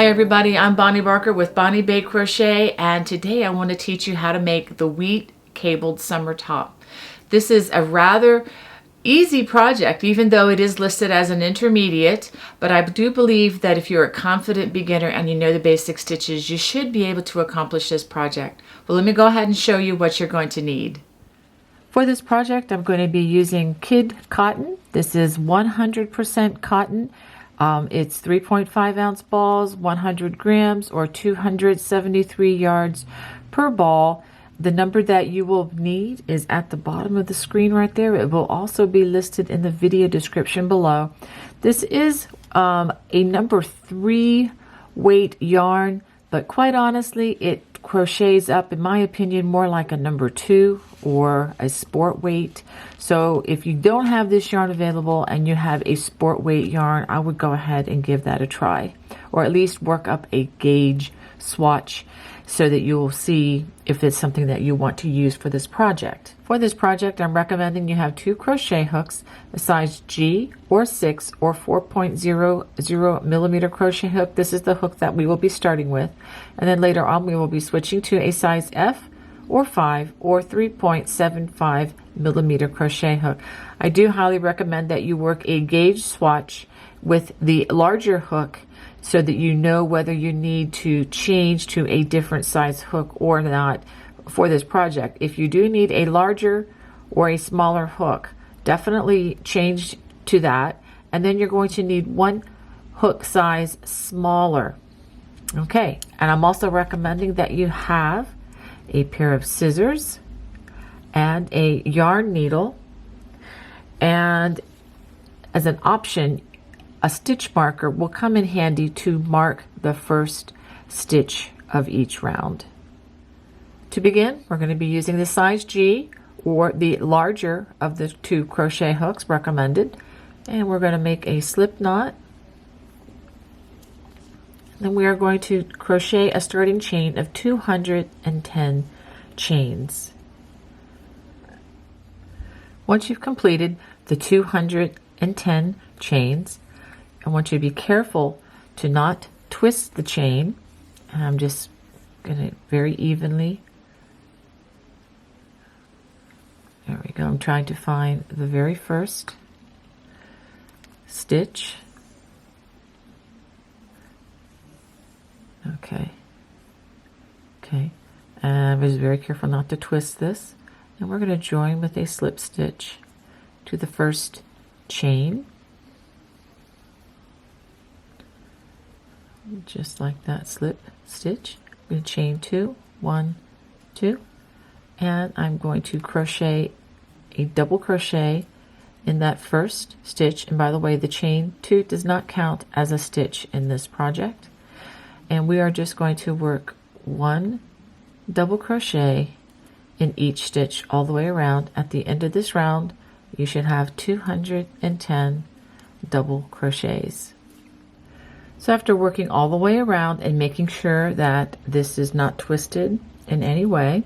Hi everybody, I'm Bonnie Barker with Bonnie Bay Crochet, and today I want to teach you how to make the wheat cabled summer top. This is a rather easy project, even though it is listed as an intermediate, but I do believe that if you're a confident beginner and you know the basic stitches, you should be able to accomplish this project. Well, let me go ahead and show you what you're going to need. For this project, I'm going to be using kid cotton. This is 100% cotton. It's 3.5 ounce balls, 100 grams, or 273 yards per ball. The number that you will need is at the bottom of the screen right there. It will also be listed in the video description below. This is a number 3 weight yarn, but quite honestly, it crochets up, in my opinion, more like a number 2 or a sport weight. So if you don't have this yarn available and you have a sport weight yarn, I would go ahead and give that a try, or at least work up a gauge swatch so that you will see if it's something that you want to use for this project. For this project, I'm recommending you have 2 crochet hooks, a size G or 6 or 4.00 millimeter crochet hook. This is the hook that we will be starting with, and then later on we will be switching to a size F or 5 or 3.75 millimeter crochet hook. I do highly recommend that you work a gauge swatch with the larger hook so that you know whether you need to change to a different size hook or not for this project. If you do need a larger or a smaller hook, definitely change to that, and then you're going to need 1 hook size smaller. Okay, and I'm also recommending that you have a pair of scissors and a yarn needle, and as an option, a stitch marker will come in handy to mark the first stitch of each round. To begin, we're going to be using the size G or the larger of the 2 crochet hooks recommended, and we're going to make a slip knot. Then we are going to crochet a starting chain of 210 chains. Once you've completed the 210 chains, I want you to be careful to not twist the chain. I'm just going to very evenly. There we go. I'm trying to find the very first stitch. Okay. And I was very careful not to twist this. And we're going to join with a slip stitch to the first chain. Just like that, slip stitch. I'm going to chain 2, 1, 2, and I'm going to crochet a double crochet in that first stitch. And by the way, the chain 2 does not count as a stitch in this project. And we are just going to work 1 double crochet in each stitch all the way around. At the end of this round, you should have 210 double crochets. So after working all the way around and making sure that this is not twisted in any way,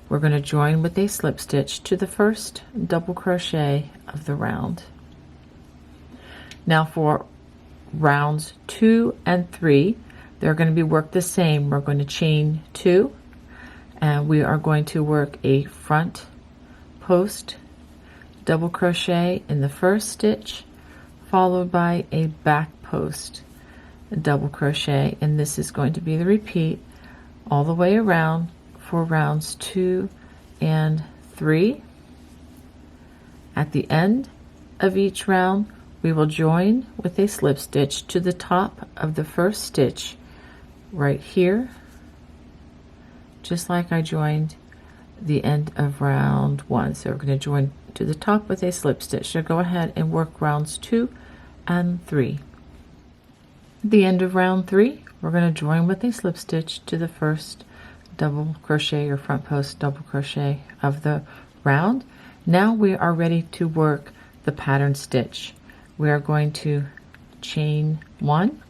we're going to join with a slip stitch to the first double crochet of the round. Now for rounds 2 and 3, they're going to be worked the same. We're going to chain 2, and we are going to work a front post double crochet in the first stitch, followed by a back post double crochet, and this is going to be the repeat all the way around for rounds 2 and 3. At the end of each round, we will join with a slip stitch to the top of the first stitch right here, just like I joined the end of round 1. So we're going to join to the top with a slip stitch. So go ahead and work rounds 2 and 3. At the end of round 3, we're going to join with a slip stitch to the first double crochet or front post double crochet of the round. Now we are ready to work the pattern stitch. We are going to chain 1,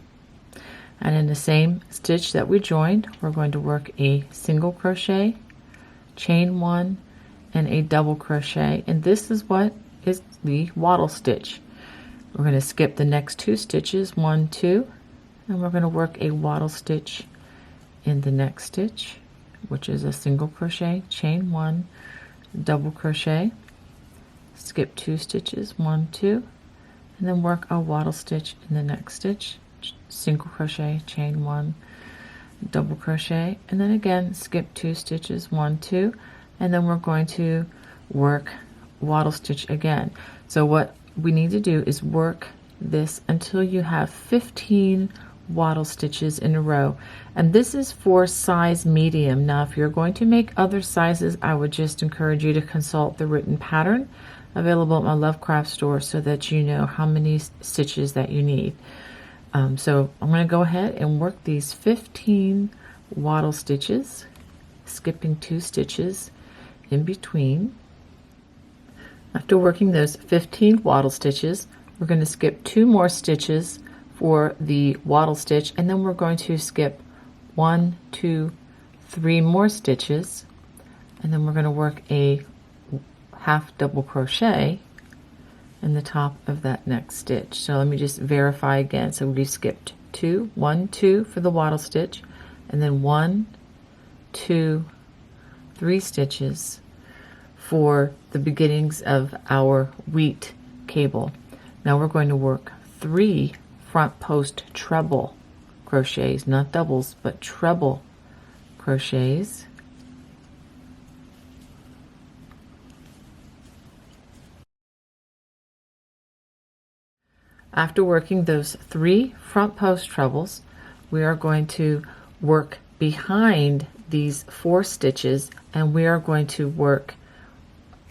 and in the same stitch that we joined, we're going to work a single crochet, chain 1, and a double crochet, and this is what is the wattle stitch. We're going to skip the next 2 stitches, 1, 2, and we're going to work a waddle stitch in the next stitch, which is a single crochet, chain 1, double crochet, skip 2 stitches, 1, 2, and then work a waddle stitch in the next stitch, single crochet, chain 1, double crochet, and then again skip 2 stitches, 1, 2, and then we're going to work waddle stitch again. So what we need to do is work this until you have 15 waddle stitches in a row, and this is for size medium. Now if you're going to make other sizes, I would just encourage you to consult the written pattern available at my Love Craft store so that you know how many stitches that you need. So I'm going to go ahead and work these 15 waddle stitches, skipping 2 stitches in between. After working those 15 waddle stitches, we're going to skip 2 more stitches for the waddle stitch, and then we're going to skip 1, 2, 3 more stitches, and then we're going to work a half double crochet in the top of that next stitch. So let me just verify again. So we skipped 2, 1, 2 for the waddle stitch, and then 1, 2, 3 stitches for the beginnings of our wheat cable. Now we're going to work 3 front post treble crochets, not doubles, but treble crochets. After working those 3 front post trebles, we are going to work behind these 4 stitches, and we are going to work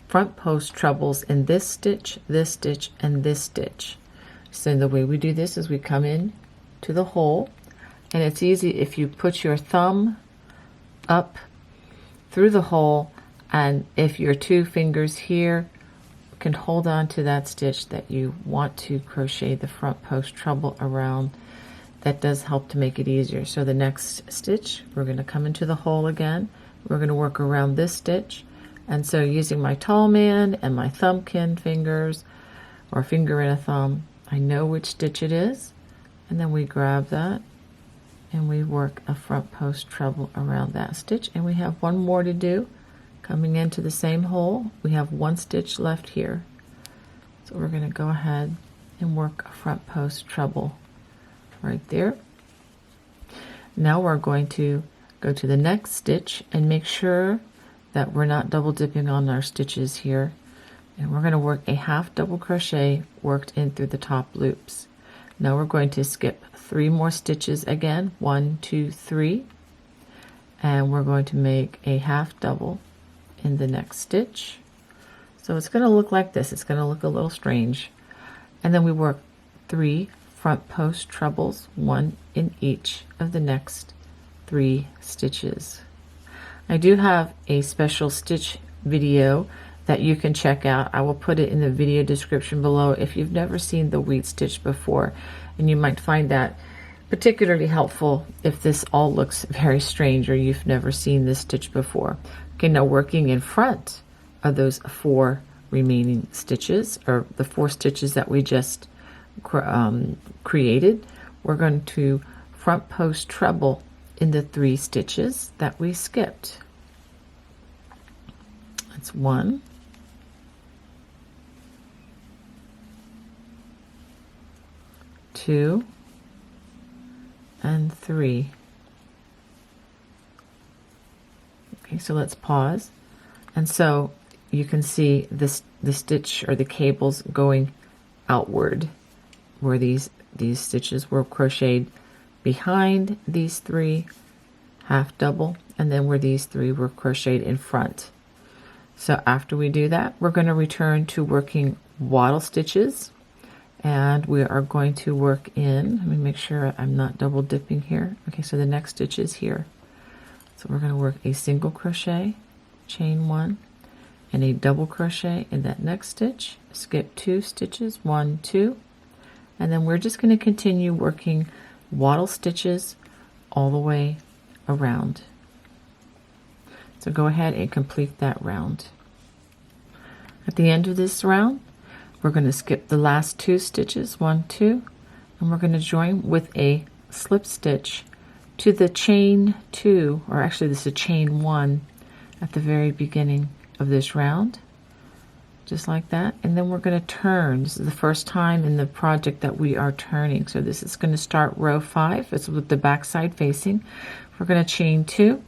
front post trebles in this stitch, and this stitch. So the way we do this is we come in to the hole, and it's easy if you put your thumb up through the hole, and if your 2 fingers here can hold on to that stitch that you want to crochet the front post treble around. That does help to make it easier. So the next stitch, we're going to come into the hole again. We're going to work around this stitch, and so using my tall man and my thumbkin fingers, or finger and a thumb, I know which stitch it is, and then we grab that and we work a front post treble around that stitch, and we have 1 more to do. Coming into the same hole, we have 1 stitch left here. So we're going to go ahead and work a front post treble right there. Now we're going to go to the next stitch and make sure that we're not double dipping on our stitches here. And we're going to work a half double crochet worked in through the top loops. Now we're going to skip 3 more stitches again, 1, 2, 3, and we're going to make a half double in the next stitch. So it's going to look like this. It's going to look a little strange. And then we work 3 front post trebles, 1 in each of the next 3 stitches. I do have a special stitch video that you can check out. I will put it in the video description below if you've never seen the wheat stitch before, and you might find that particularly helpful if this all looks very strange or you've never seen this stitch before. Okay, now working in front of those 4 remaining stitches, or the 4 stitches that we just created, we're going to front post treble in the 3 stitches that we skipped. That's 1, 2, and 3. Okay, so let's pause. And so you can see this, the stitch or the cables going outward, where these stitches were crocheted behind these 3 half double, and then where these 3 were crocheted in front. So after we do that, we're going to return to working waddle stitches, and we are going to work in, let me make sure I'm not double dipping here. Okay, so the next stitch is here. So we're going to work a single crochet, chain 1, and a double crochet in that next stitch, skip 2 stitches, 1, 2, and then we're just going to continue working waddle stitches all the way around. So go ahead and complete that round. At the end of this round, we're going to skip the last 2 stitches, 1, 2, and we're going to join with a slip stitch to the chain 2, or actually this is a chain 1 at the very beginning of this round, just like that. And then we're going to turn. This is the first time in the project that we are turning, so this is going to start row 5. It's with the back side facing. We're going to chain 2,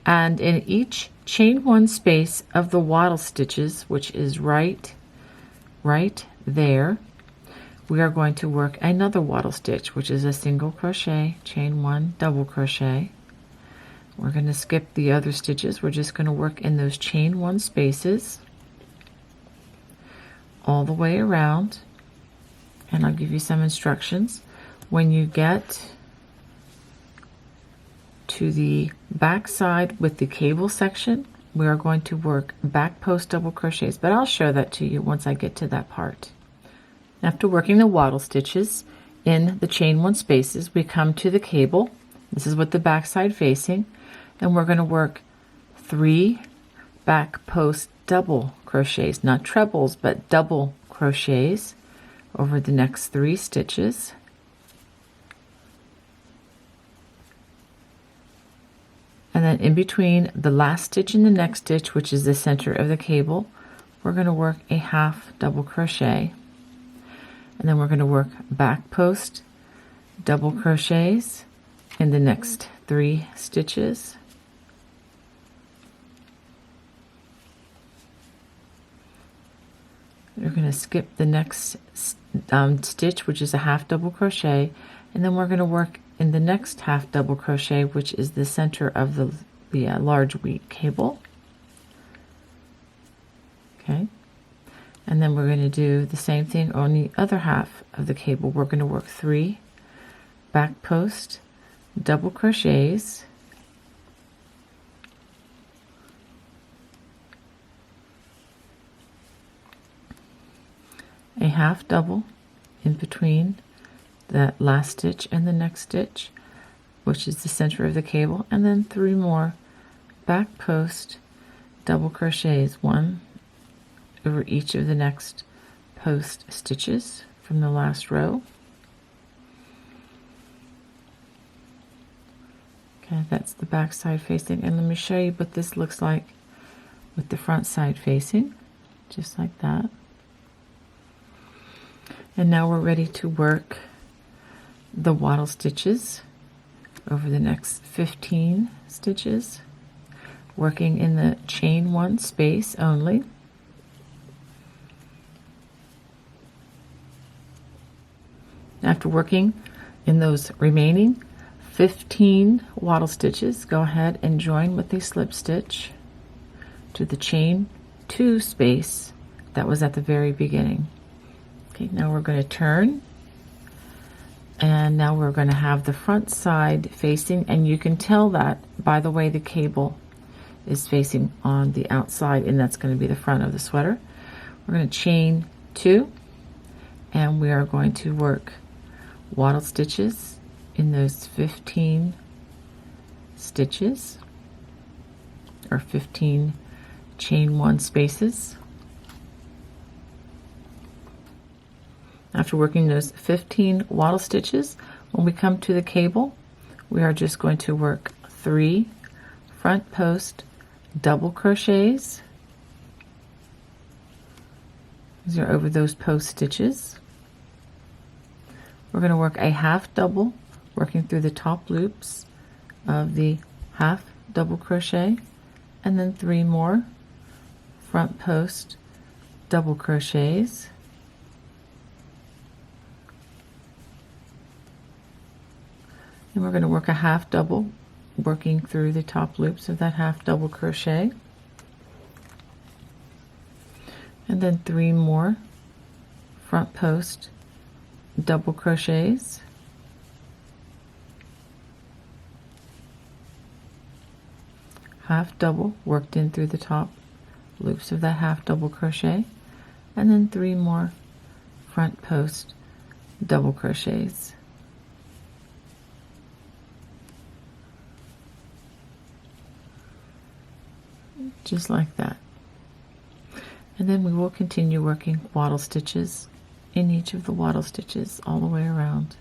and in each chain 1 space of the wattle stitches, which is right there, we are going to work another wattle stitch, which is a single crochet, chain 1, double crochet. We're going to skip the other stitches. We're just going to work in those chain 1 spaces all the way around, and I'll give you some instructions. When you get to the back side with the cable section, we are going to work back post double crochets, but I'll show that to you once I get to that part. After working the wattle stitches in the chain 1 spaces, we come to the cable. This is with the back side facing, and we're going to work 3 back post double crochets, not trebles, but double crochets over the next 3 stitches. And then in between the last stitch and the next stitch, which is the center of the cable, we're going to work a half double crochet. And then we're going to work back post double crochets in the next 3 stitches. We're going to skip the next stitch, which is a half double crochet, and then we're going to work in the next half double crochet, which is the center of the large wheat cable. Okay, and then we're going to do the same thing on the other half of the cable. We're going to work 3 back post double crochets, a half double in between that last stitch and the next stitch, which is the center of the cable, and then 3 more back post double crochets, 1 over each of the next post stitches from the last row. Okay, that's the back side facing, and let me show you what this looks like with the front side facing, just like that. And now we're ready to work the wattle stitches over the next 15 stitches, working in the chain 1 space only. After working in those remaining 15 wattle stitches, go ahead and join with a slip stitch to the chain 2 space that was at the very beginning. Okay, now we're going to turn, and now we're going to have the front side facing, and you can tell that by the way the cable is facing on the outside, and that's going to be the front of the sweater. We're going to chain 2, and we are going to work wattle stitches in those 15 stitches, or 15 chain 1 spaces. After working those 15 wattle stitches, when we come to the cable, we are just going to work 3 front post double crochets. These are over those post stitches. We're going to work a half double, working through the top loops of the half double crochet, and then 3 more front post double crochets. And we're going to work a half double, working through the top loops of that half double crochet, and then 3 more front post double crochets, half double worked in through the top loops of that half double crochet, and then 3 more front post double crochets. Just like that. And then we will continue working wattle stitches in each of the wattle stitches all the way around.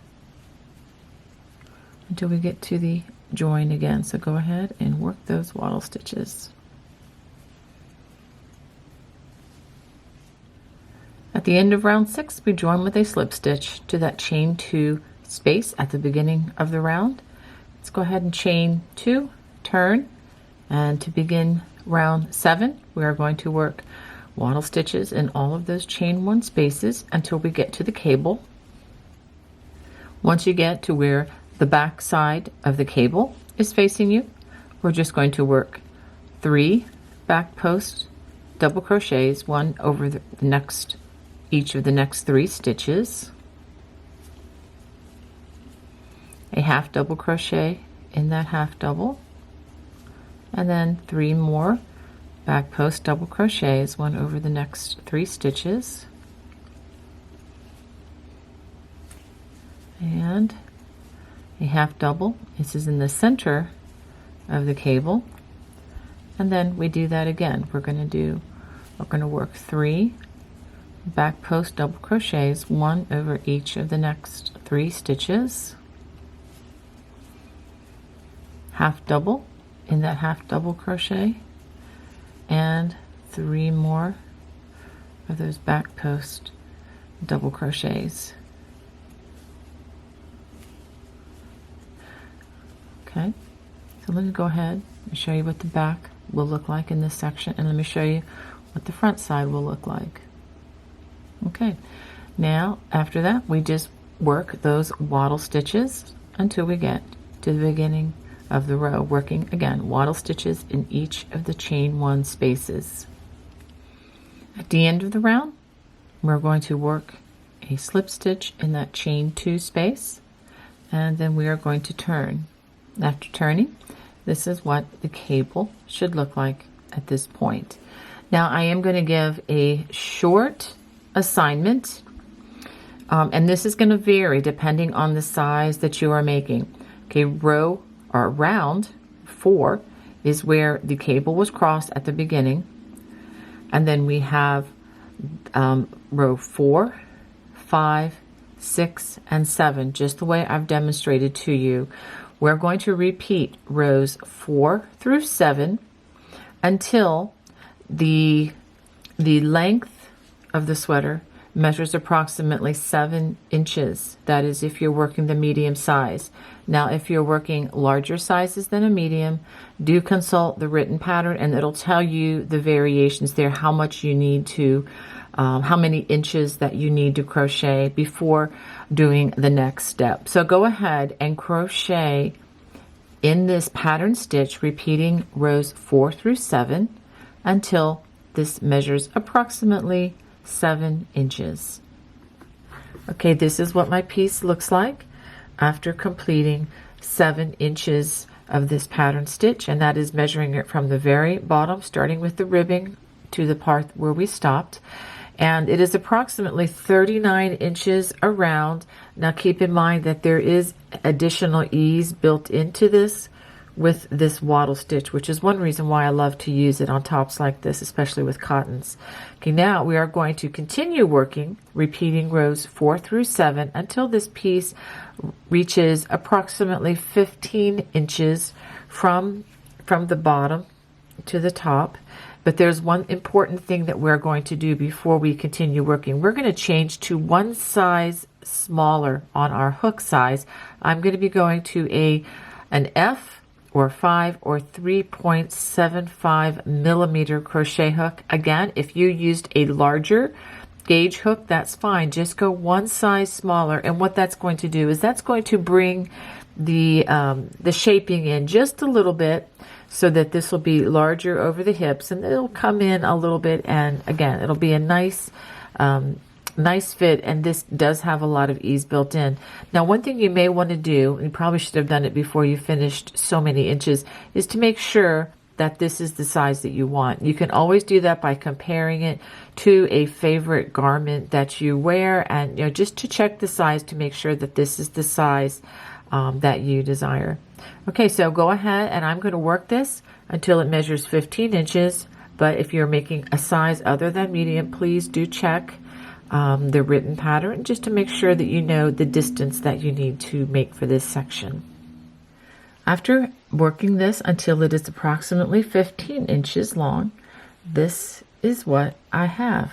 until we get to the join again. So go ahead and work those waddle stitches. At the end of round 6, we join with a slip stitch to that chain 2 space at the beginning of the round. Let's go ahead and chain 2, turn, and to begin round 7, we are going to work waddle stitches in all of those chain 1 spaces until we get to the cable. Once you get to where the back side of the cable is facing you, we're just going to work 3 back post double crochets, one over the next each of the next 3 stitches, a half double crochet in that half double, and then 3 more back post double crochets, one over the next 3 stitches, and a half double. This is in the center of the cable, and then we do that again. We're going to work 3 back post double crochets, one over each of the next 3 stitches, half double in that half double crochet, and 3 more of those back post double crochets. Okay, so let me go ahead and show you what the back will look like in this section, and let me show you what the front side will look like. Okay, now after that we just work those waddle stitches until we get to the beginning of the row, working again waddle stitches in each of the chain 1 spaces. At the end of the round, we're going to work a slip stitch in that chain 2 space, and then we are going to turn. After turning, this is what the cable should look like at this point. Now I am going to give a short assignment, and this is going to vary depending on the size that you are making. Okay, row or round 4 is where the cable was crossed at the beginning, and then we have row 4, 5, 6, and 7, just the way I've demonstrated to you. We're going to repeat rows 4 through 7 until the length of the sweater measures approximately 7 inches. That is if you're working the medium size. Now if you're working larger sizes than a medium, do consult the written pattern, and it'll tell you the variations there, how much you need to, how many inches that you need to crochet before doing the next step. So go ahead and crochet in this pattern stitch, repeating rows 4 through 7 until this measures approximately 7 inches. Okay, this is what my piece looks like after completing 7 inches of this pattern stitch, and that is measuring it from the very bottom, starting with the ribbing to the part where we stopped, and it is approximately 39 inches around. Now keep in mind that there is additional ease built into this with this waddle stitch, which is one reason why I love to use it on tops like this, especially with cottons. Okay, now we are going to continue working, repeating rows 4 through 7 until this piece reaches approximately 15 inches from the bottom to the top. But there's one important thing that we're going to do before we continue working. We're going to change to one size smaller on our hook size. I'm going to be going to an F or 5 or 3.75 millimeter crochet hook. Again, if you used a larger gauge hook, that's fine. Just go one size smaller, and what that's going to do is that's going to bring the shaping in just a little bit, so that this will be larger over the hips, and it'll come in a little bit, and again it'll be a nice fit, and this does have a lot of ease built in. Now one thing you may want to do, and you probably should have done it before you finished so many inches, is to make sure that this is the size that you want. You can always do that by comparing it to a favorite garment that you wear, and just to check the size to make sure that this is the size that you desire. Okay, so go ahead, and I'm going to work this until it measures 15 inches, but if you're making a size other than medium, please do check the written pattern just to make sure that you know the distance that you need to make for this section. After working this until it is approximately 15 inches long, this is what I have.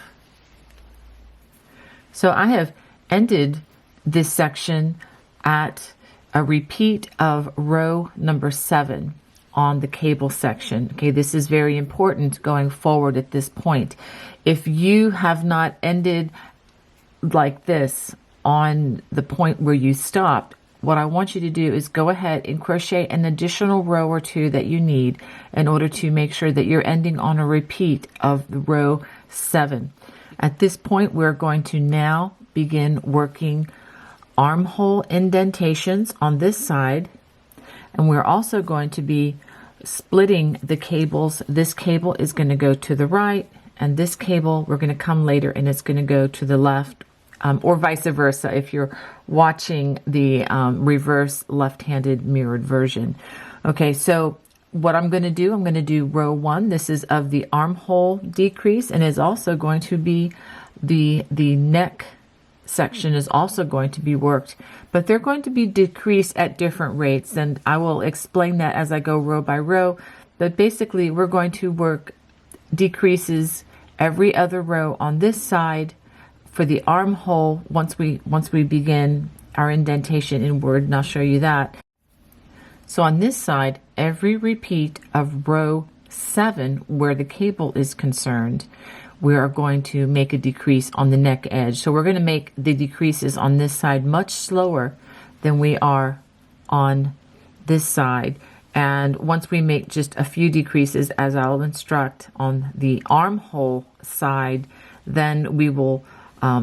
So I have ended this section at a repeat of row number 7 on the cable section. Okay, this is very important going forward at this point. If you have not ended like this on the point where you stopped, what I want you to do is go ahead and crochet an additional row or 2 that you need in order to make sure that you're ending on a repeat of the row 7. At this point, we're going to now begin working armhole indentations on this side, and we're also going to be splitting the cables. This cable is going to go to the right, and this cable we're going to come later and it's going to go to the left, or vice versa if you're watching the reverse left-handed mirrored version. Okay, so what I'm going to do row 1. This is of the armhole decrease, and is also going to be the neck section is also going to be worked, but they're going to be decreased at different rates, and I will explain that as I go row by row. But basically we're going to work decreases every other row on this side for the armhole once we begin our indentation inward, and I'll show you that. So on this side, every repeat of row 7 where the cable is concerned, we are going to make a decrease on the neck edge. So we're going to make the decreases on this side much slower than we are on this side. And once we make just a few decreases, as I'll instruct on the armhole side, then we will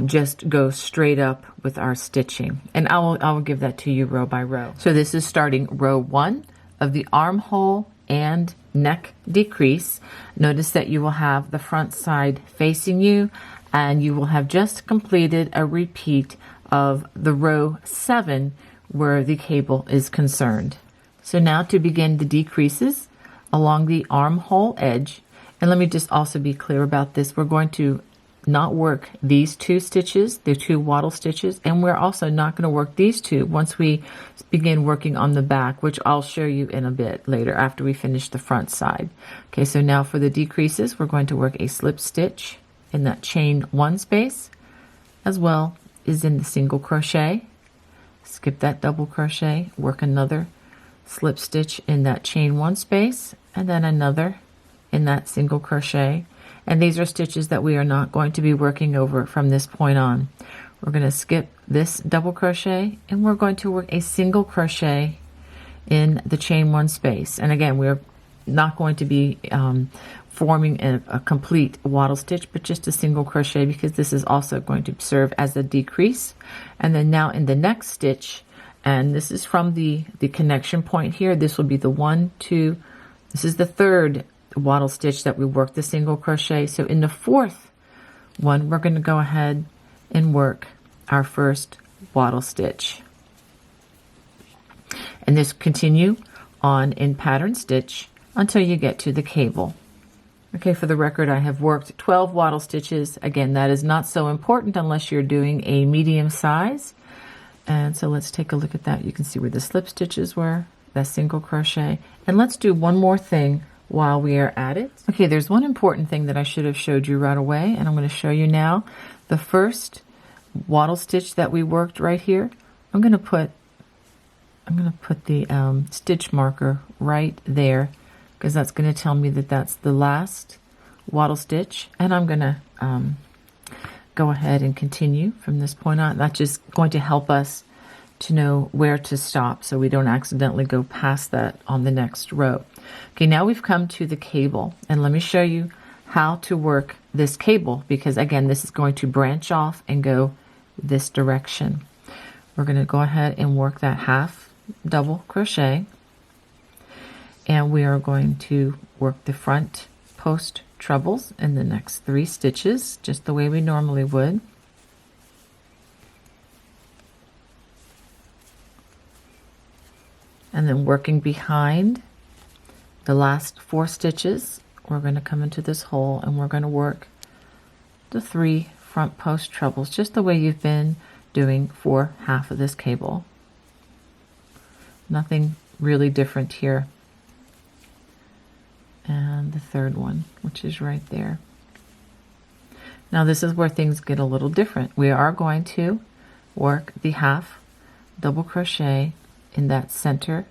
just go straight up with our stitching. And I will give that to you row by row. So this is starting row 1 of the armhole and neck decrease. Notice that you will have the front side facing you, and you will have just completed a repeat of the row 7 where the cable is concerned. So now to begin the decreases along the armhole edge, and let me just also be clear about this, we're going to not work these 2 stitches, the 2 wattle stitches, and we're also not going to work these 2 once we begin working on the back, which I'll show you in a bit later after we finish the front side. Okay, so now for the decreases, we're going to work a slip stitch in that chain 1 space, as well as in the single crochet. Skip that double crochet, work another slip stitch in that chain 1 space, and then another in that single crochet. And these are stitches that we are not going to be working over from this point on. We're going to skip this double crochet, and we're going to work a single crochet in the chain 1 space. And again, we're not going to be forming a complete wattle stitch, but just a single crochet, because this is also going to serve as a decrease. And then now in the next stitch, and this is from the connection point here, this will be the 1, 2, this is the 3rd wattle stitch that we work the single crochet. So in the 4th one, we're going to go ahead and work our first wattle stitch, and this continue on in pattern stitch until you get to the cable. Okay, for the record, I have worked 12 wattle stitches. Again, that is not so important unless you're doing a medium size. And so let's take a look at that. You can see where the slip stitches were, that single crochet. And let's do one more thing while we are at it. Okay, there's one important thing that I should have showed you right away, and I'm going to show you now. The first wattle stitch that we worked right here, I'm going to put the stitch marker right there, because that's going to tell me that that's the last wattle stitch, and I'm going to go ahead and continue from this point on. That's just going to help us to know where to stop so we don't accidentally go past that on the next row. Okay, now we've come to the cable, and let me show you how to work this cable, because again, this is going to branch off and go this direction. We're going to go ahead and work that half double crochet, and we are going to work the front post trebles in the next 3 stitches just the way we normally would. And then working behind the last 4 stitches, we're going to come into this hole and we're going to work the 3 front post trebles just the way you've been doing for half of this cable. Nothing really different here. And the third one, which is right there. Now this is where things get a little different. We are going to work the half double crochet in that center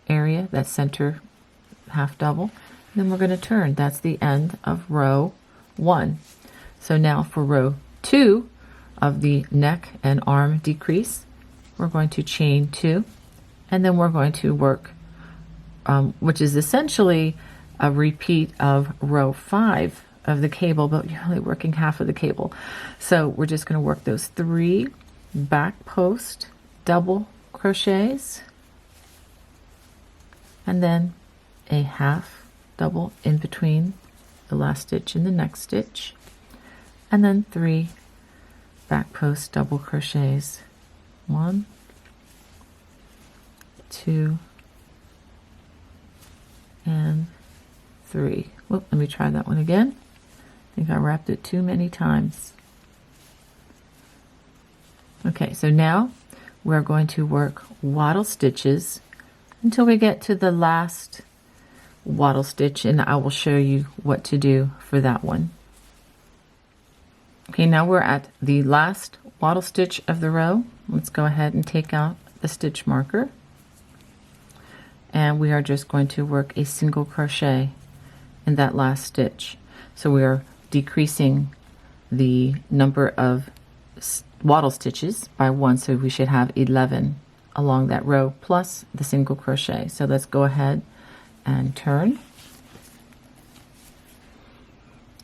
area, that center half double. Then we're going to turn. That's the end of row 1. So now for row 2 of the neck and arm decrease, we're going to chain 2, and then we're going to work, which is essentially a repeat of row 5 of the cable, but you're only working half of the cable. So we're just going to work those 3 back post double crochets, and then a half double in between the last stitch and the next stitch, and then 3 back post double crochets. 1, 2, and 3. Whoop, let me try that one again. I think I wrapped it too many times. Okay, so now we're going to work waddle stitches until we get to the last waddle stitch, and I will show you what to do for that one. Okay, now we're at the last waddle stitch of the row. Let's go ahead and take out the stitch marker, and we are just going to work a single crochet in that last stitch. So we are decreasing the number of waddle stitches by 1, so we should have 11 along that row plus the single crochet. So let's go ahead and turn.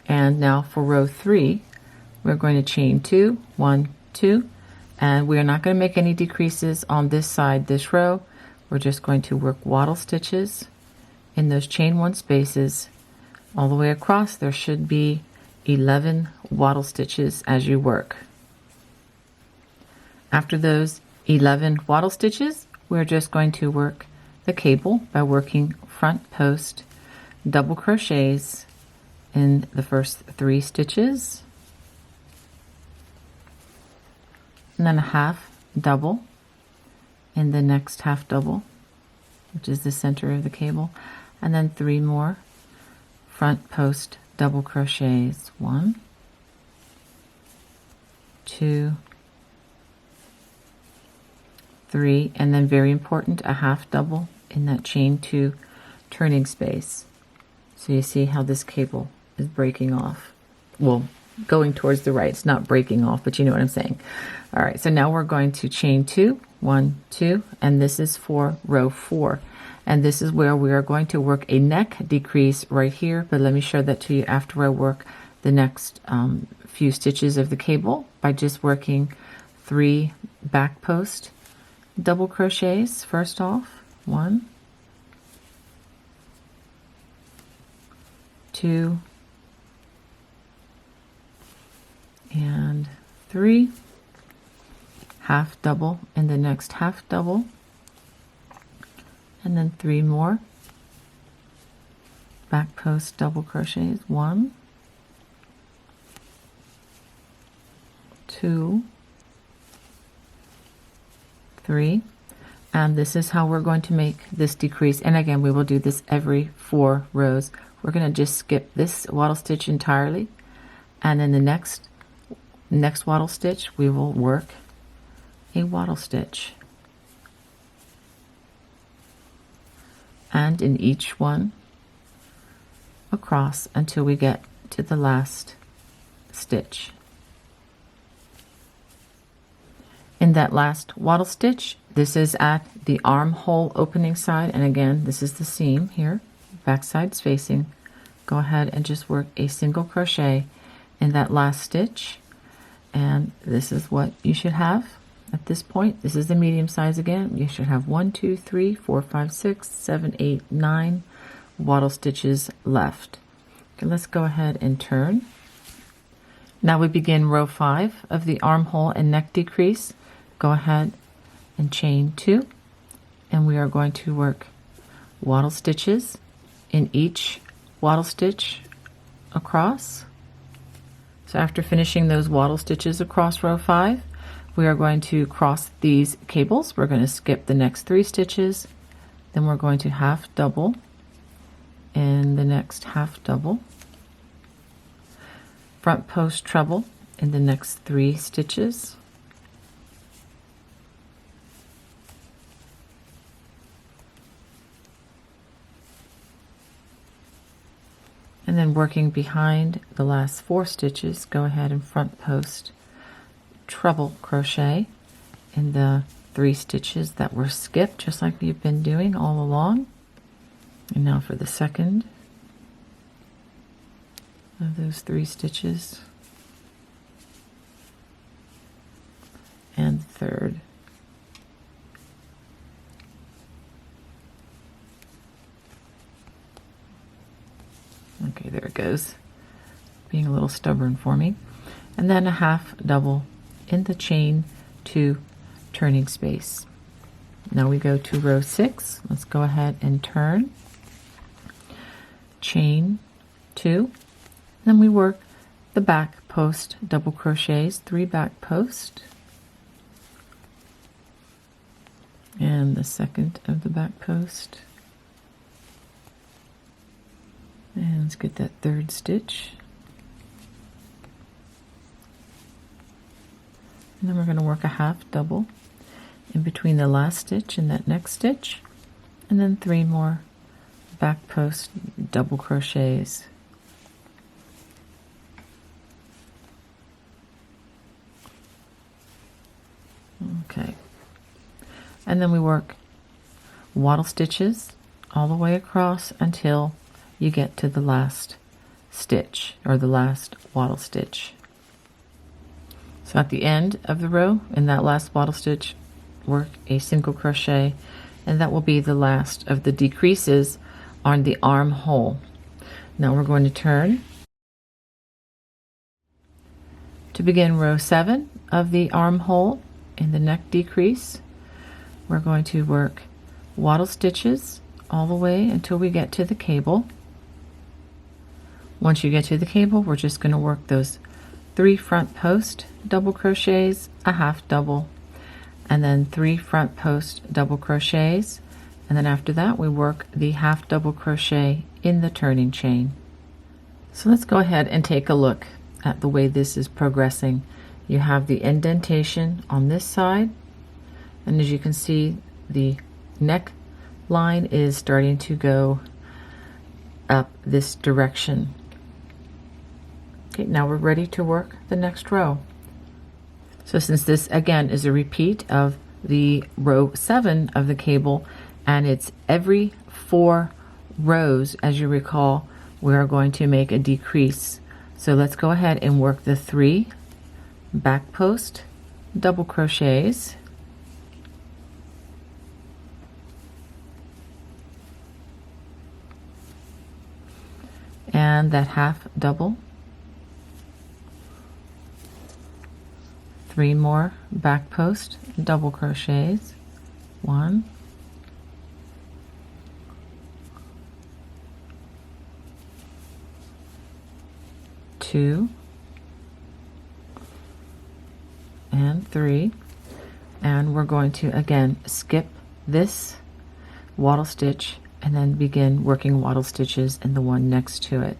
And now for row 3, we're going to chain 2, 1, 2, and we are not going to make any decreases on this side, this row. We're just going to work waddle stitches in those chain 1 spaces all the way across. There should be 11 waddle stitches as you work. After those 11 waddle stitches, we're just going to work the cable by working front post double crochets in the first 3 stitches, and then a half double in the next half double, which is the center of the cable, and then 3 more front post double crochets. 1, 2, 3, and then very important, a half double in that chain 2 turning space. So you see how this cable is breaking off. Well, going towards the right. It's not breaking off, but you know what I'm saying. All right, so now we're going to chain 2, 1, 2, and this is for row 4. And this is where we are going to work a neck decrease right here, but let me show that to you after I work the next few stitches of the cable by just working 3 back post double crochets first off. 1, 2, and 3, half double in the next half double, and then 3 more back post double crochets. 1, 2, 3, and this is how we're going to make this decrease. And again, we will do this every 4 rows. We're going to just skip this waddle stitch entirely, and then the next waddle stitch we will work a waddle stitch, and in each one across until we get to the last stitch. In that last waddle stitch, this is at the armhole opening side, and again this is the seam here, back side's facing. Go ahead and just work a single crochet in that last stitch, and this is what you should have at this point. This is the medium size again. You should have 1, 2, 3, 4, 5, 6, 7, 8, 9 waddle stitches left. Okay, let's go ahead and turn. Now we begin row 5 of the armhole and neck decrease. Go ahead and chain 2, and we are going to work waddle stitches in each waddle stitch across. So after finishing those waddle stitches across row 5, we are going to cross these cables. We're going to skip the next 3 stitches Then we're going to half double in the next half double, front post treble in the next 3 stitches, and then working behind the last 4 stitches, go ahead and front post treble crochet in the 3 stitches that were skipped, just like you've been doing all along. And now for the second of those 3 stitches, and third. Okay, there it goes, being a little stubborn for me. And then a half double in the chain 2 turning space. Now we go to row 6. Let's go ahead and turn, chain 2, then we work the back post double crochets, 3 back post, and the second of the back post, and let's get that 3rd stitch, and then we're going to work a half double in between the last stitch and that next stitch, and then 3 more back post double crochets. Okay, and then we work waddle stitches all the way across until you get to the last stitch, or the last waddle stitch. So at the end of the row, in that last waddle stitch, work a single crochet, and that will be the last of the decreases on the armhole. Now we're going to turn to begin row 7 of the armhole. In the neck decrease, we're going to work waddle stitches all the way until we get to the cable. Once you get to the cable, we're just going to work those 3 front post double crochets, a half double, and then 3 front post double crochets, and then after that we work the half double crochet in the turning chain. So let's go ahead and take a look at the way this is progressing. You have the indentation on this side, and as you can see, the neck line is starting to go up this direction. Okay, now we're ready to work the next row. So since this again is a repeat of the row 7 of the cable, and it's every 4 rows, as you recall, we are going to make a decrease. So let's go ahead and work the 3 back post double crochets, and that half double, 3 more back post double crochets, 1, 2, and 3, and we're going to again skip this waddle stitch and then begin working waddle stitches in the one next to it.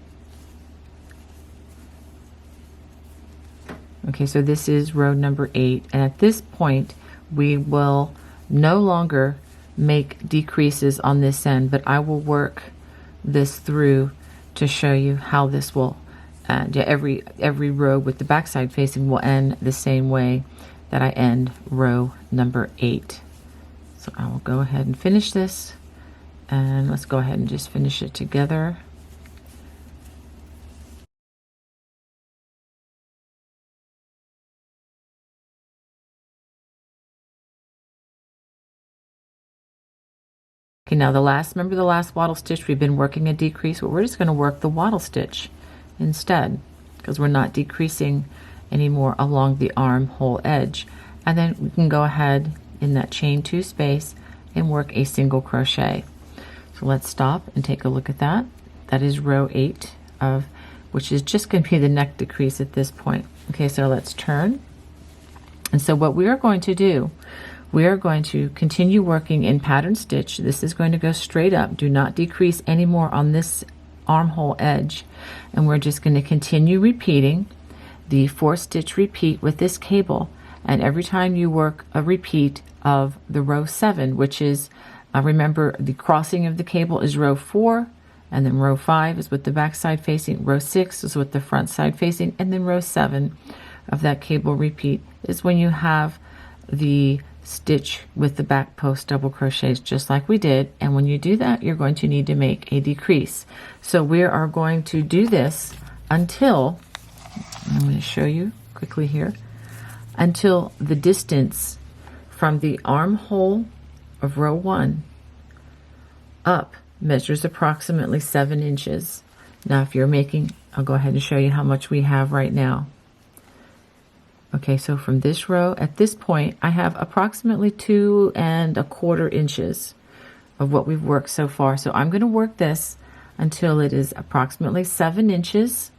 Okay, so this is row number 8, and at this point we will no longer make decreases on this end, but I will work this through to show you how this will end. Every row with the back side facing will end the same way that I end row number 8. So I will go ahead and finish this, and let's go ahead and just finish it together. Okay, now remember the last waddle stitch, we've been working a decrease. Well, we're just going to work the waddle stitch instead, because we're not decreasing anymore along the armhole edge. And then we can go ahead in that chain 2 space and work a single crochet. So let's stop and take a look at that. That is row 8 of, which is just going to be the neck decrease at this point. Okay, so let's turn. And so what we are going to do, we are going to continue working in pattern stitch. This is going to go straight up. Do not decrease anymore on this armhole edge. And we're just going to continue repeating the 4-stitch repeat with this cable. And every time you work a repeat of the row 7, which is, remember, the crossing of the cable is row 4, and then row 5 is with the back side facing, row 6 is with the front side facing, and then row 7 of that cable repeat is when you have the stitch with the back post double crochets, just like we did. And when you do that, you're going to need to make a decrease. So we are going to do this until, I'm going to show you quickly here, until the distance from the armhole of row 1 up measures approximately 7 inches. Now if you're making, I'll go ahead and show you how much we have right now. Okay, so from this row, at this point, I have approximately 2 1/4 inches of what we've worked so far. So I'm going to work this until it is approximately 7 inches,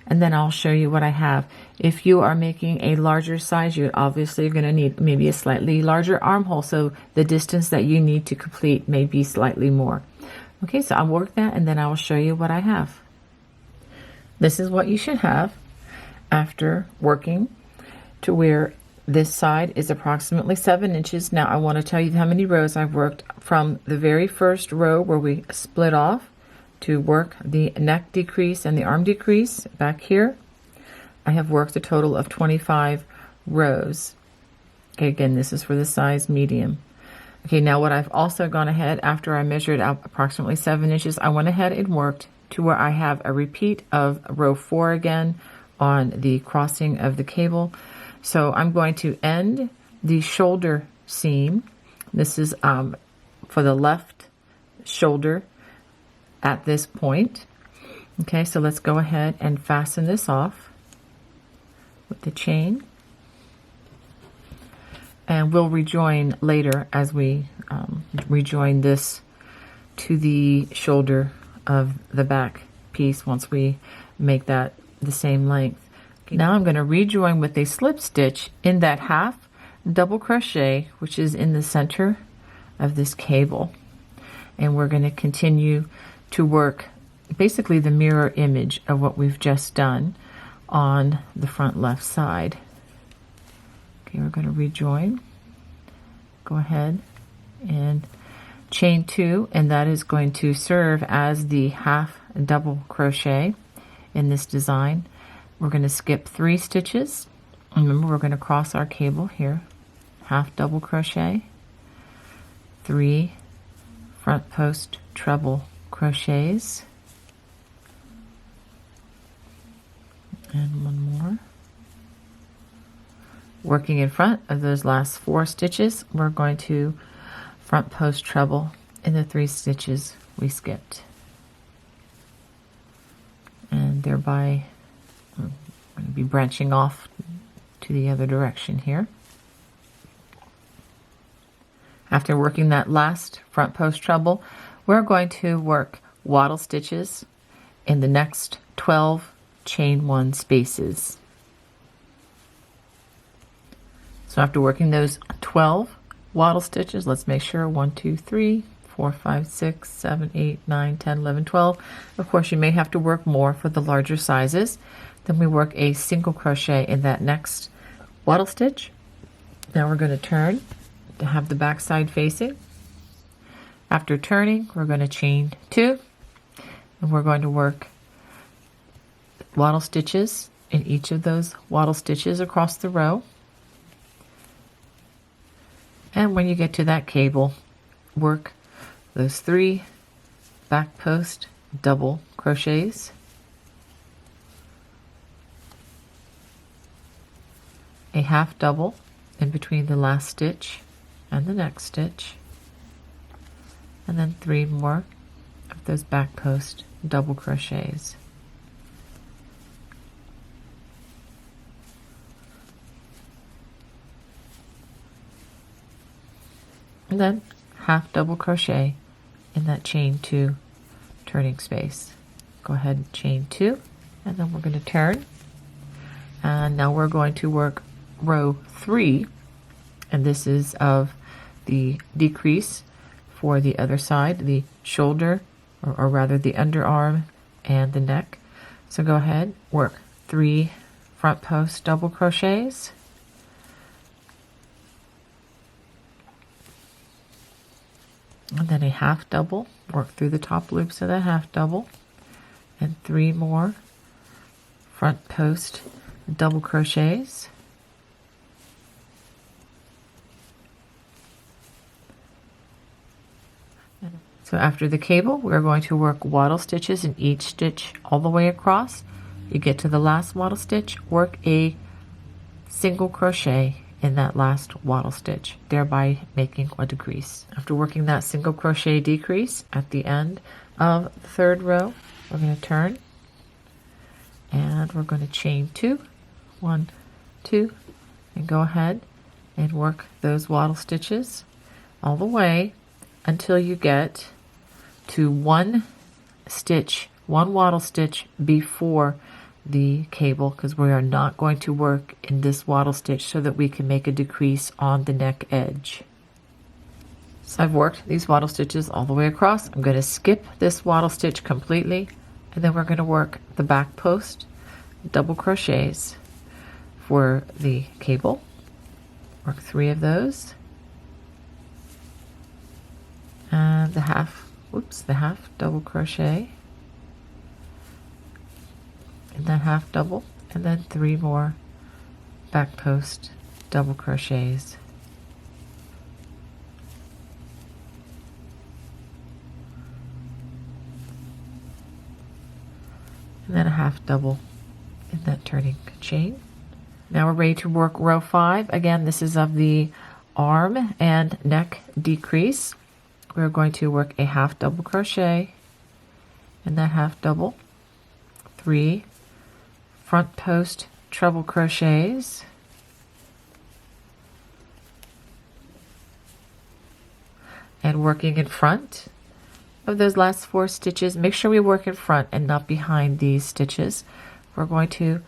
and then I'll show you what I have. If you are making a larger size, you're obviously going to need maybe a slightly larger armhole, so the distance that you need to complete may be slightly more. Okay, so I'll work that, and then I will show you what I have. This is what you should have after working to where this side is approximately 7 inches. Now I want to tell you how many rows I've worked from the very first row where we split off to work the neck decrease and the arm decrease back here. I have worked a total of 25 rows. Okay, again, this is for the size medium. Okay, now what I've also gone ahead, after I measured out approximately 7 inches, I went ahead and worked to where I have a repeat of row 4 again on the crossing of the cable. So I'm going to end the shoulder seam. This is for the left shoulder at this point. Okay, so let's go ahead and fasten this off with the chain. And we'll rejoin later as we rejoin this to the shoulder of the back piece once we make that the same length. Okay, now I'm going to rejoin with a slip stitch in that half double crochet, which is in the center of this cable. And we're going to continue to work basically the mirror image of what we've just done on the front left side. Okay, we're going to rejoin. Go ahead and chain 2, and that is going to serve as the half double crochet in this design. We're going to skip 3 stitches. Remember, we're going to cross our cable here. Half double crochet, 3 front post treble crochets, and 1 more. Working in front of those last 4 stitches, we're going to front post treble in the 3 stitches we skipped. And thereby, I'm going to be branching off to the other direction here. After working that last front post treble, we're going to work waddle stitches in the next 12 chain 1 spaces. So after working those 12 waddle stitches, let's make sure 1, 2, 3, 4, 5, 6, 7, 8, 9, 10, 11, 12. Of course, you may have to work more for the larger sizes. Then we work a single crochet in that next waddle stitch. Now we're going to turn to have the back side facing. After turning, we're going to chain 2, and we're going to work waddle stitches in each of those waddle stitches across the row. And when you get to that cable, work those 3 back post double crochets, a half double in between the last stitch and the next stitch, and then 3 more of those back post double crochets. And then half double crochet in that chain 2 turning space. Go ahead and chain 2, and then we're going to turn. And now we're going to work row 3 And this is of the decrease for the other side, the shoulder, or rather the underarm and the neck. So go ahead, work 3 front post double crochets, and then a half double, work through the top loops of the half double, and 3 more front post double crochets, so after the cable we're going to work waddle stitches in each stitch all the way across. You get to the last waddle stitch, work a single crochet in that last waddle stitch, thereby making a decrease. After working that single crochet decrease at the end of the third row, we're going to turn and we're going to chain 2, 1, 2, and go ahead and work those waddle stitches all the way until you get to 1 stitch, 1 waddle stitch before the cable, because we are not going to work in this waddle stitch so that we can make a decrease on the neck edge. So I've worked these waddle stitches all the way across. I'm going to skip this waddle stitch completely, and then we're going to work the back post double crochets for the cable. Work 3 of those, and the half double crochet in that half double, and then 3 more back post double crochets. And then a half double in that turning chain. Now we're ready to work row 5. Again, this is of the arm and neck decrease. We're going to work a half double crochet in that half double, 3 front post treble crochets, and working in front of those last 4 stitches. Make sure we work in front and not behind these stitches. We're going to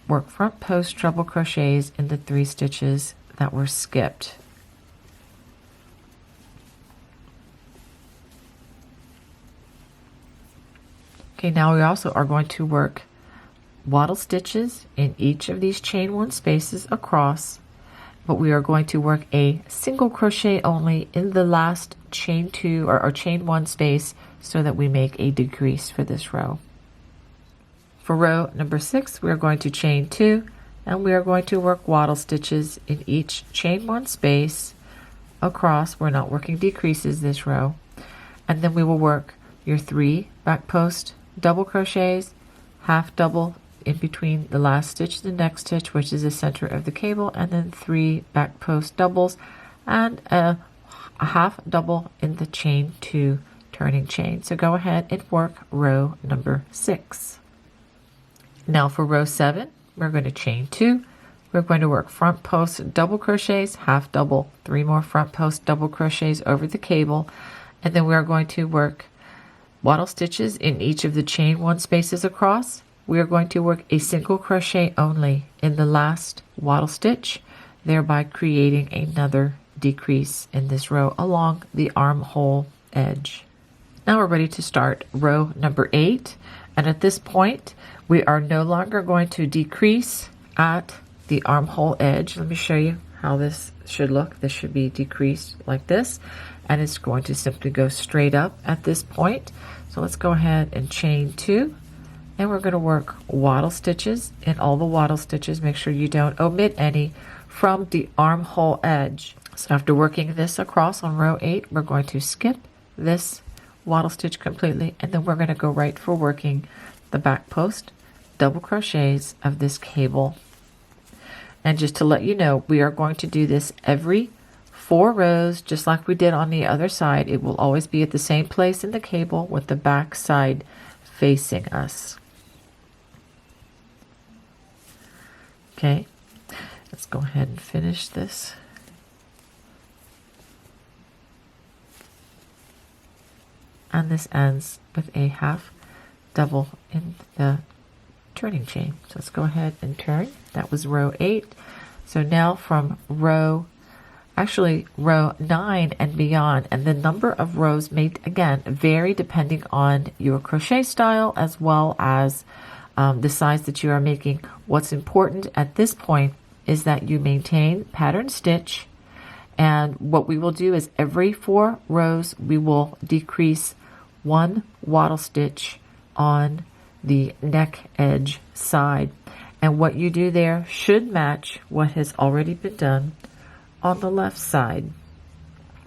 work front post treble crochets in the 3 stitches that were skipped. Okay, now we also are going to work waddle stitches in each of these chain 1 spaces across, but we are going to work a single crochet only in the last chain 2 or chain 1 space so that we make a decrease for this row. For row number 6, we are going to chain 2, and we are going to work waddle stitches in each chain 1 space across. We're not working decreases this row. And then we will work your 3 back post double crochets, half double in between the last stitch and the next stitch, which is the center of the cable, and then 3 back post doubles and a half double in the chain 2 turning chain. So go ahead and work row number 6. Now for row 7, we're going to chain 2. We're going to work front post double crochets, half double, 3 more front post double crochets over the cable, and then we are going to work waddle stitches in each of the chain 1 spaces across. We are going to work a single crochet only in the last waddle stitch, thereby creating another decrease in this row along the armhole edge. Now we're ready to start row number 8, and at this point we are no longer going to decrease at the armhole edge. Let me show you how this should look. This should be decreased like this, and it's going to simply go straight up at this point. So let's go ahead and chain 2, and we're going to work waddle stitches in all the waddle stitches. Make sure you don't omit any from the armhole edge. So after working this across on row 8, we're going to skip this waddle stitch completely, and then we're going to go right for working the back post double crochets of this cable. And just to let you know, we are going to do this every 4 rows, just like we did on the other side. It will always be at the same place in the cable with the back side facing us. Okay, let's go ahead and finish this. And this ends with a half double in the turning chain. So let's go ahead and turn. That was row 8. So now from row actually row 9 and beyond, and the number of rows may again vary depending on your crochet style as well as the size that you are making. What's important at this point is that you maintain pattern stitch, and what we will do is every 4 rows we will decrease 1 wattle stitch on the neck edge side, and what you do there should match what has already been done on the left side.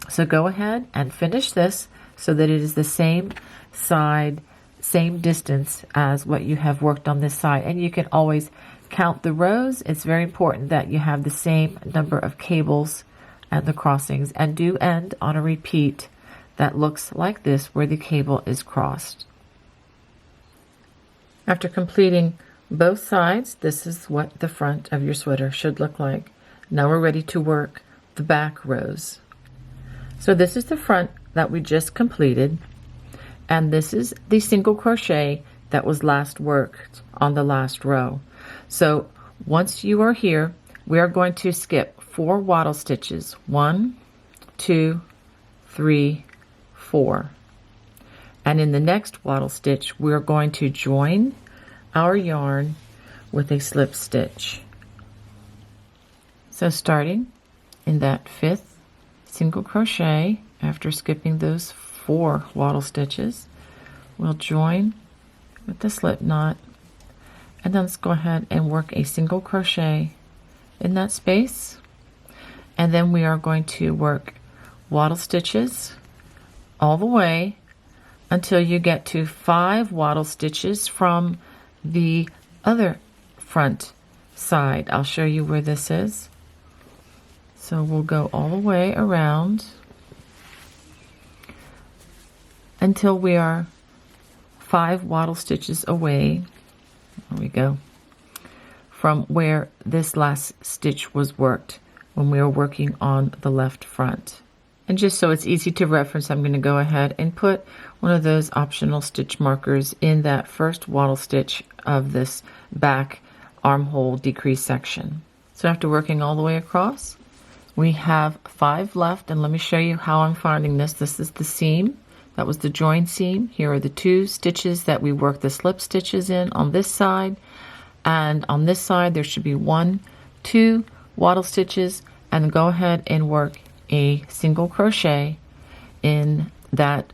So go ahead and finish this so that it is the same side, same distance as what you have worked on this side. And you can always count the rows. It's very important that you have the same number of cables and the crossings, and do end on a repeat that looks like this where the cable is crossed. After completing both sides, this is what the front of your sweater should look like. Now we're ready to work the back rows. So this is the front that we just completed, and this is the single crochet that was last worked on the last row. So once you are here, we are going to skip 4 wattle stitches. 1, 2, 3, 4. And in the next wattle stitch, we're going to join our yarn with a slip stitch. So starting in that 5th single crochet, after skipping those 4 wattle stitches, we'll join with the slip knot, and then let's go ahead and work a single crochet in that space, and then we are going to work wattle stitches all the way until you get to 5 wattle stitches from the other front side. I'll show you where this is. So we'll go all the way around until we are 5 wattle stitches away. There we go. From where this last stitch was worked when we were working on the left front. And just so it's easy to reference, I'm going to go ahead and put one of those optional stitch markers in that first wattle stitch of this back armhole decrease section. So after working all the way across, we have 5 left, and let me show you how I'm finding this. This is the seam. That was the join seam. Here are the 2 stitches that we worked the slip stitches in on this side, and on this side there should be 1, 2 wattle stitches, and go ahead and work a single crochet in that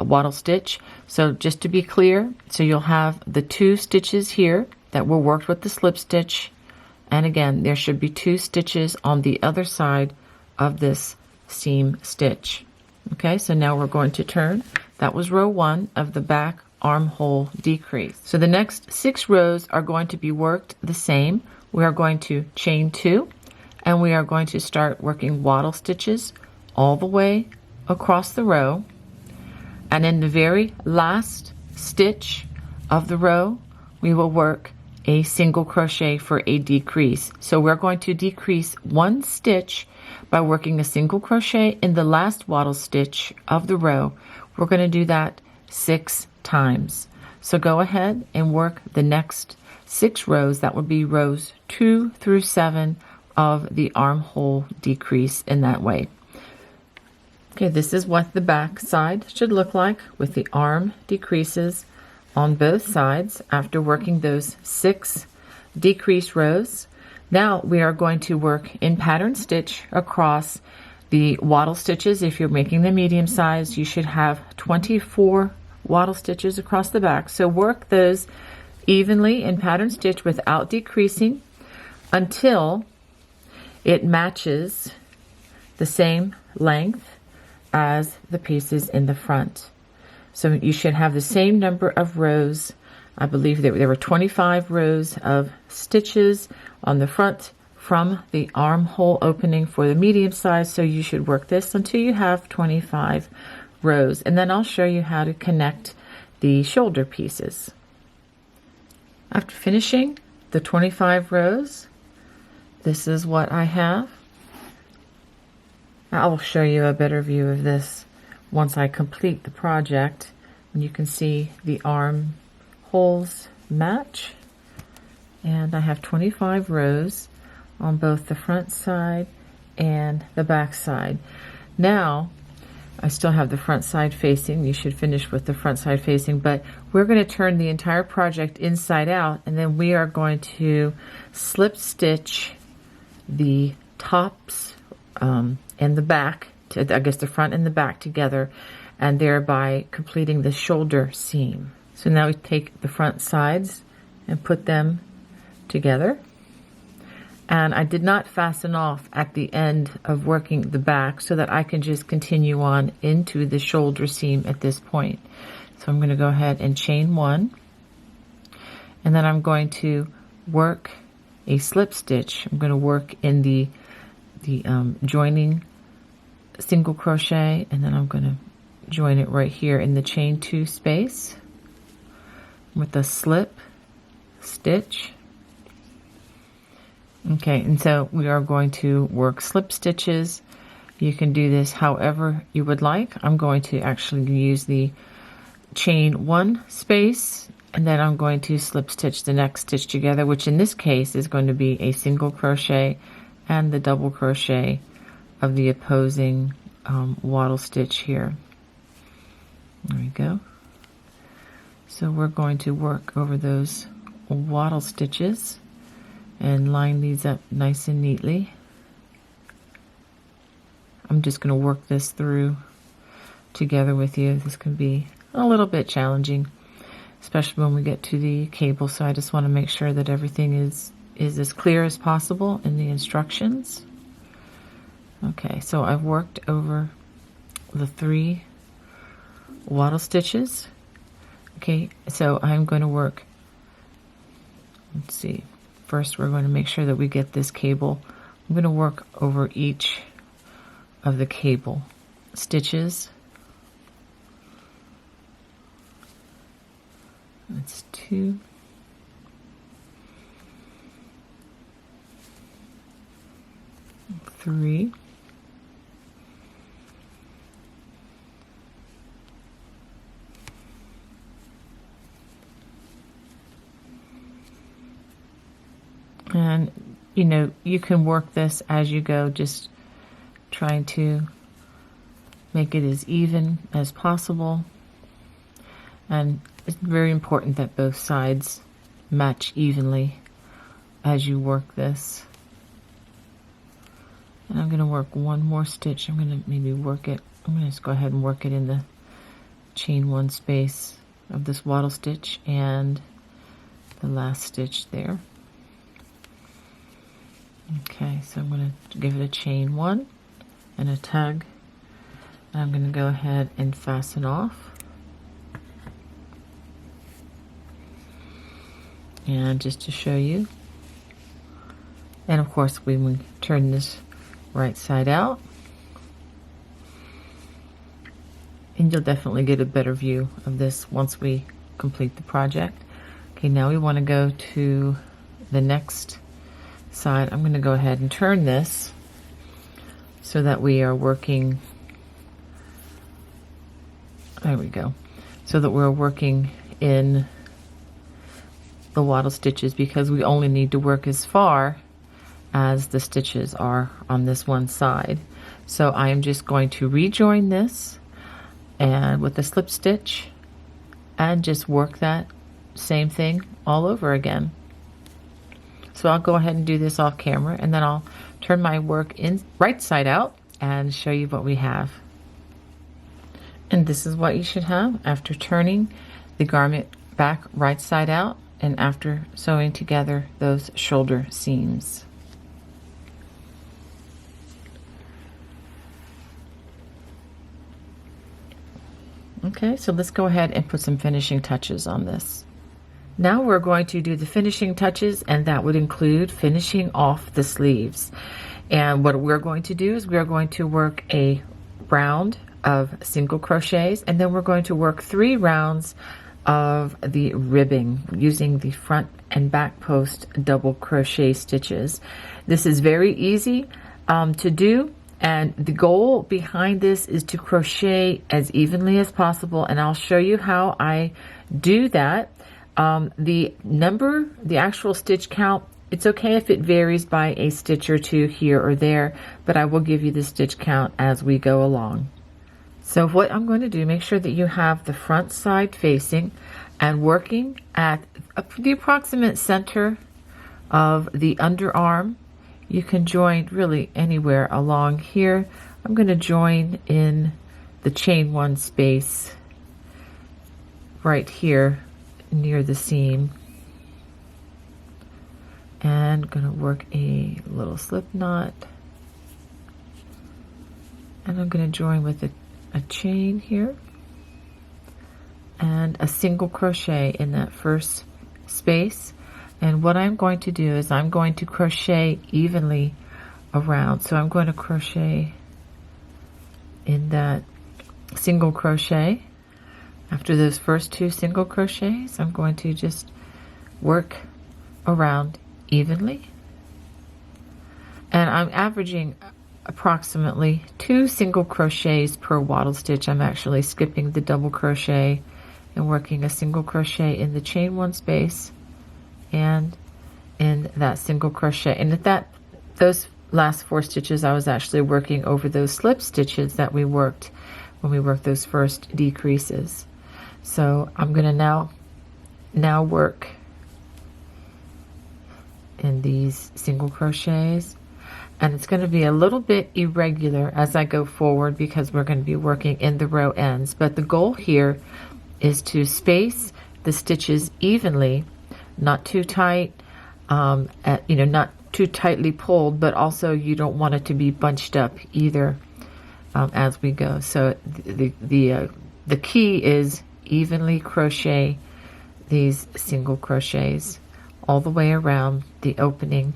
wattle stitch. So just to be clear, so you'll have the 2 stitches here that were worked with the slip stitch, and again there should be 2 stitches on the other side of this seam stitch. Okay, so now we're going to turn. That was row 1 of the back armhole decrease. So the next 6 rows are going to be worked the same. We are going to chain 2, and we are going to start working wattle stitches all the way across the row, and in the very last stitch of the row we will work a single crochet for a decrease. So we're going to decrease 1 stitch by working a single crochet in the last wattle stitch of the row. We're going to do that 6 times. So go ahead and work the next 6 rows. That would be rows 2 through 7 of the armhole decrease in that way. Okay, this is what the back side should look like with the arm decreases on both sides after working those 6 decrease rows. Now we are going to work in pattern stitch across the wattle stitches. If you're making the medium size, you should have 24 wattle stitches across the back. So work those evenly in pattern stitch without decreasing until it matches the same length as the pieces in the front. So you should have the same number of rows. I believe there were 25 rows of stitches on the front from the armhole opening for the medium size. So you should work this until you have 25 rows. And then I'll show you how to connect the shoulder pieces. After finishing the 25 rows, this is what I have. I will show you a better view of this once I complete the project, and you can see the arm holes match, and I have 25 rows on both the front side and the back side. Now I still have the front side facing. You should finish with the front side facing, but we're going to turn the entire project inside out, and then we are going to slip stitch the tops and the back, I guess the front and the back together, and thereby completing the shoulder seam. So now we take the front sides and put them together. And I did not fasten off at the end of working the back so that I can just continue on into the shoulder seam at this point. So I'm going to go ahead and chain 1, and then I'm going to work a slip stitch. I'm going to work in the joining single crochet, and then I'm going to join it right here in the chain 2 space with a slip stitch. Okay, and so we are going to work slip stitches. You can do this however you would like. I'm going to actually use the chain 1 space, and then I'm going to slip stitch the next stitch together, which in this case is going to be a single crochet and the double crochet of the opposing wattle stitch here. There we go. So we're going to work over those wattle stitches and line these up nice and neatly. I'm just going to work this through together with you. This can be a little bit challenging, especially when we get to the cable. So I just want to make sure that everything is as clear as possible in the instructions. Okay, so I've worked over the 3 wattle stitches. Okay, so I'm going to work, let's see, first we're going to make sure that we get this cable. I'm going to work over each of the cable stitches. That's 2. 3. And, you know, you can work this as you go, just trying to make it as even as possible. And it's very important that both sides match evenly as you work this. And I'm going to work one more stitch. I'm going to maybe work it, I'm going to just go ahead and work it in the chain 1 space of this wattle stitch and the last stitch there. Okay, so I'm going to give it a chain 1 and a tug, and I'm going to go ahead and fasten off. And just to show you, and of course we will turn this right side out, and you'll definitely get a better view of this once we complete the project. Okay, now we want to go to the next side. I'm going to go ahead and turn this so that we are working, there we go, so that we're working in the wattle stitches, because we only need to work as far as the stitches are on this one side. So I am just going to rejoin this and with a slip stitch and just work that same thing all over again. So I'll go ahead and do this off camera, and then I'll turn my work in right side out and show you what we have. And this is what you should have after turning the garment back right side out and after sewing together those shoulder seams. Okay, so let's go ahead and put some finishing touches on this. Now we're going to do the finishing touches, and that would include finishing off the sleeves. And what we're going to do is we're going to work a round of single crochets, and then we're going to work 3 rounds of the ribbing using the front and back post double crochet stitches. This is very easy to do, and the goal behind this is to crochet as evenly as possible, and I'll show you how I do that. The actual stitch count It's okay if it varies by a stitch or two here or there, but I will give you the stitch count as we go along. So what I'm going to do, make sure that you have the front side facing and working at the approximate center of the underarm. You can join really anywhere along here. I'm going to join in the chain one space right here near the seam. And going to work a little slip knot. And I'm going to join with a chain here. And a single crochet in that first space. And what I'm going to do is I'm going to crochet evenly around. So I'm going to crochet in that single crochet. After those first two single crochets, I'm going to just work around evenly. And I'm averaging approximately 2 single crochets per wattle stitch. I'm actually skipping the double crochet and working a single crochet in the chain one space and in that single crochet. And at those last 4 stitches, I was actually working over those slip stitches that we worked when we worked those first decreases. So I'm going to now work in these single crochets, and it's going to be a little bit irregular as I go forward because we're going to be working in the row ends, but the goal here is to space the stitches evenly, not too tight, not too tightly pulled, but also you don't want it to be bunched up either as we go. So the key is evenly crochet these single crochets all the way around the opening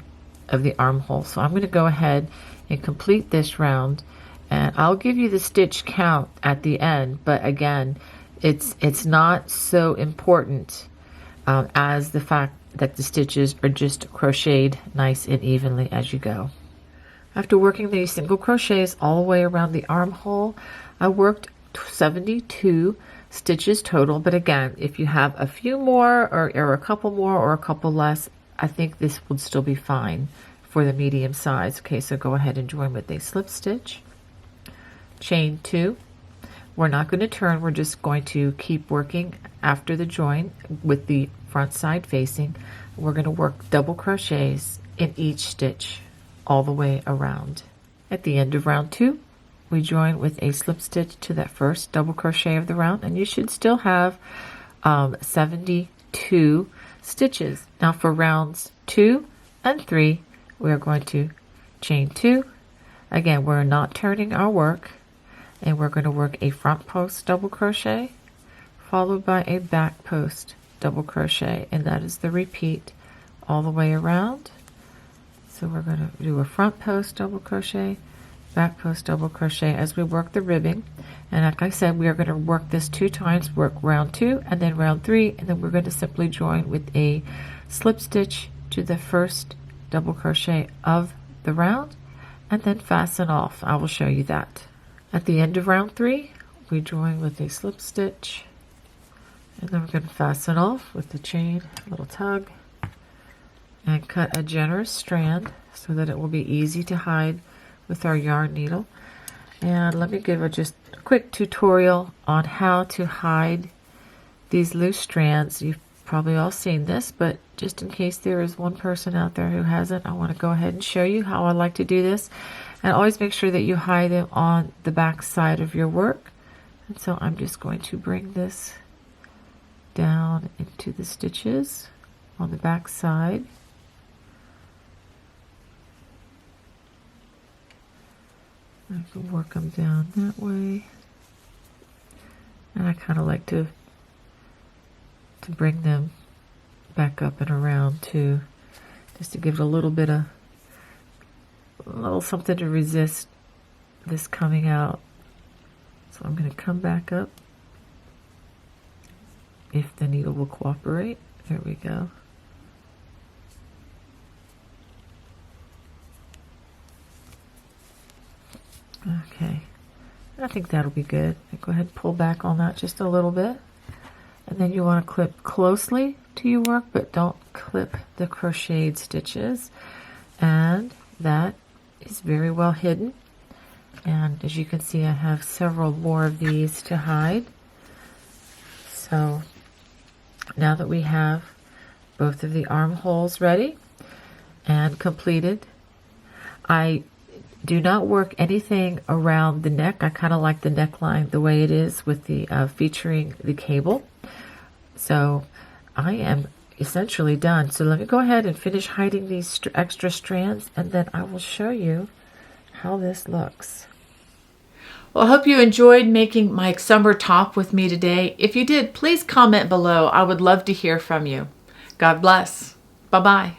of the armhole. So I'm going to go ahead and complete this round, and I'll give you the stitch count at the end, but again, it's not so important as the fact that the stitches are just crocheted nice and evenly as you go. After working these single crochets all the way around the armhole, I worked 72 stitches total, but again, if you have a few more or a couple more or a couple less, I think this would still be fine for the medium size. Okay, so go ahead and join with a slip stitch, chain 2. We're not going to turn, we're just going to keep working after the join with the front side facing. We're going to work double crochets in each stitch all the way around. At the end of round 2, we join with a slip stitch to that first double crochet of the round, and you should still have 72 stitches. Now for rounds 2 and 3, we are going to chain 2. Again, we're not turning our work, and we're going to work a front post double crochet followed by a back post double crochet, and that is the repeat all the way around. So we're going to do a front post double crochet, back post double crochet as we work the ribbing. And like I said, we are going to work this 2 times, work round 2 and then round 3, and then we're going to simply join with a slip stitch to the first double crochet of the round and then fasten off. I will show you that. At the end of round 3, we join with a slip stitch, and then we're going to fasten off with the chain, a little tug, and cut a generous strand so that it will be easy to hide with our yarn needle. And let me give just a quick tutorial on how to hide these loose strands. You've probably all seen this, but just in case there is one person out there who hasn't, I want to go ahead and show you how I like to do this. And always make sure that you hide them on the back side of your work. And so I'm just going to bring this down into the stitches on the back side. I can work them down that way, and I kind of like to bring them back up and around too, just to give it a little something to resist this coming out. So I'm going to come back up if the needle will cooperate. There we go. Okay, I think that'll be good. Go ahead and pull back on that just a little bit. And then you want to clip closely to your work, but don't clip the crocheted stitches. And that is very well hidden. And as you can see, I have several more of these to hide. So now that we have both of the armholes ready and completed, I do not work anything around the neck. I kind of like the neckline the way it is with the featuring the cable. So I am essentially done. So let me go ahead and finish hiding these extra strands, and then I will show you how this looks. Well, I hope you enjoyed making my summer top with me today. If you did, please comment below. I would love to hear from you. God bless. Bye-bye.